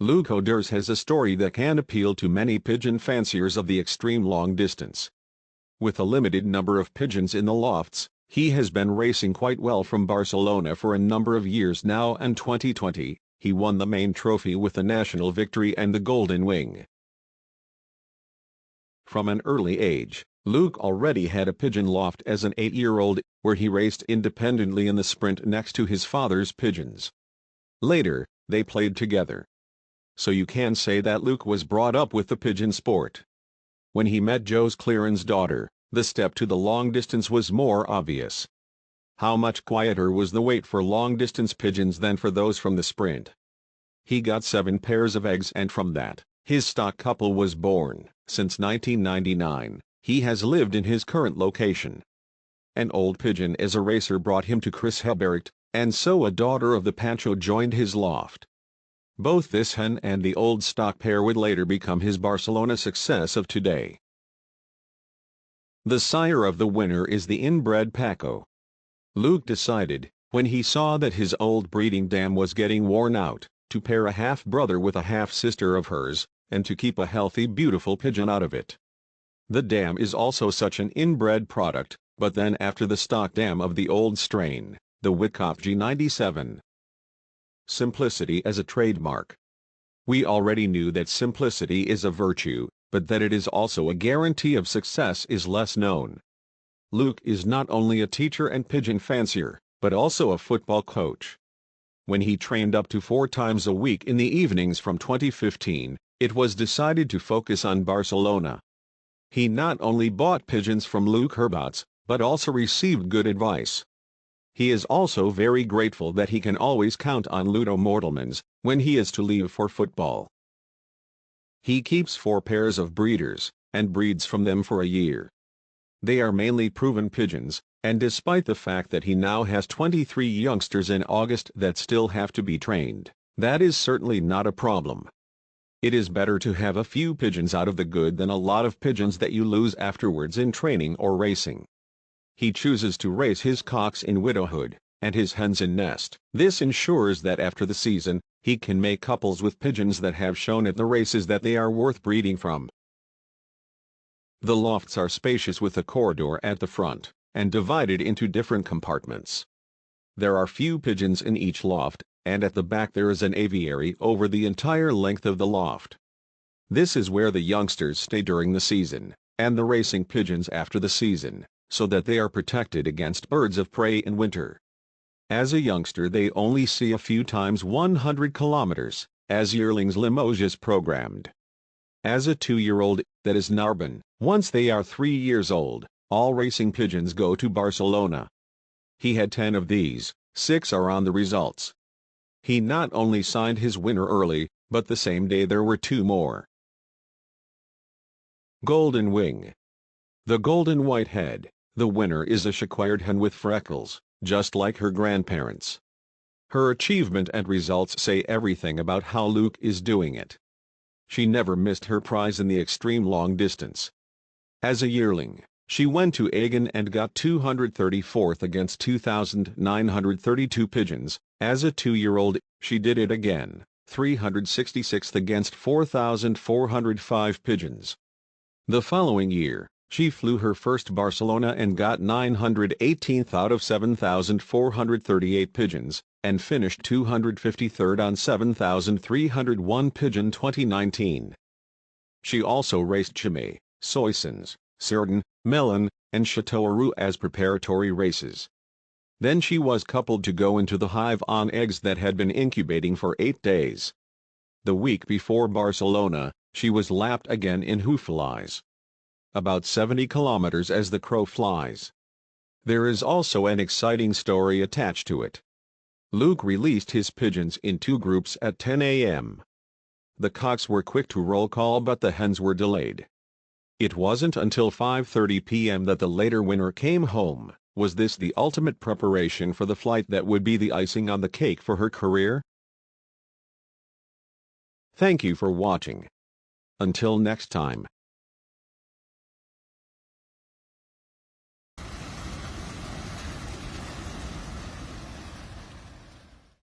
Luc ODEURS has a story that can appeal to many pigeon fanciers of the extreme long distance. With a limited number of pigeons in the lofts, he has been racing quite well from Barcelona for a number of years now, and 2020, he won the main trophy with the national victory and the Golden Wing. From an early age, Luc already had a pigeon loft as an 8-year-old, where he raced independently in the sprint next to his father's pigeons. Later, they played together. So you can say that Luc was brought up with the pigeon sport. When he met Jos Cleeren's daughter, the step to the long distance was more obvious. How much quieter was the wait for long-distance pigeons than for those from the sprint. He got 7 pairs of eggs, and from that, his stock couple was born. Since 1999, he has lived in his current location. An old pigeon as a racer brought him to Chris Hebberecht, and so a daughter of the Pancho joined his loft. Both this hen and the old stock pair would later become his Barcelona success of today. The sire of the winner is the inbred Pancho. Luc decided, when he saw that his old breeding dam was getting worn out, to pair a half-brother with a half-sister of hers, and to keep a healthy, beautiful pigeon out of it. The dam is also such an inbred product, but then after the stock dam of the old strain, the Wyckoff G97. Simplicity as a trademark. We already knew that simplicity is a virtue, but that it is also a guarantee of success is less known. Luc is not only a teacher and pigeon fancier, but also a football coach. When he trained up to 4 times a week in the evenings from 2015, it was decided to focus on Barcelona. He not only bought pigeons from Luc Herbots, but also received good advice. He is also very grateful that he can always count on Ludo Mortelmans when he is to leave for football. He keeps 4 pairs of breeders, and breeds from them for a year. They are mainly proven pigeons, and despite the fact that he now has 23 youngsters in August that still have to be trained, that is certainly not a problem. It is better to have a few pigeons out of the good than a lot of pigeons that you lose afterwards in training or racing. He chooses to race his cocks in widowhood, and his hens in nest. This ensures that after the season, he can make couples with pigeons that have shown at the races that they are worth breeding from. The lofts are spacious with a corridor at the front, and divided into different compartments. There are few pigeons in each loft, and at the back there is an aviary over the entire length of the loft. This is where the youngsters stay during the season, and the racing pigeons after the season, so that they are protected against birds of prey in winter. As a youngster they only see a few times 100 kilometers, as yearlings Limoges is programmed. As a 2-year-old, that is Narbonne, once they are 3 years old, all racing pigeons go to Barcelona. He had 10 of these, 6 are on the results. He not only signed his winner early, but the same day there were 2 more. Golden Wing. The Golden Whitehead, the winner, is a Chiquired hen with freckles, just like her grandparents. Her achievement and results say everything about how Luc is doing it. She never missed her prize in the extreme long distance. As a yearling, she went to Ordingen and got 234th against 2,932 pigeons. As a 2-year-old, she did it again, 366th against 4,405 pigeons. The following year, she flew her first Barcelona and got 918th out of 7,438 pigeons, and finished 253rd on 7,301 pigeon 2019. She also raced Chimay, Soissons, Cerdon, Melun, and Châteauroux as preparatory races. Then she was coupled to go into the hive on eggs that had been incubating for 8 days. The week before Barcelona, she was lapped again in Houffalize. About 70 kilometers as the crow flies. There is also an exciting story attached to it. Luc released his pigeons in 2 groups at 10 a.m. The cocks were quick to roll call, but the hens were delayed. It wasn't until 5:30 p.m. that the later winner came home. Was this the ultimate preparation for the flight that would be the icing on the cake for her career? Thank you for watching. Until next time.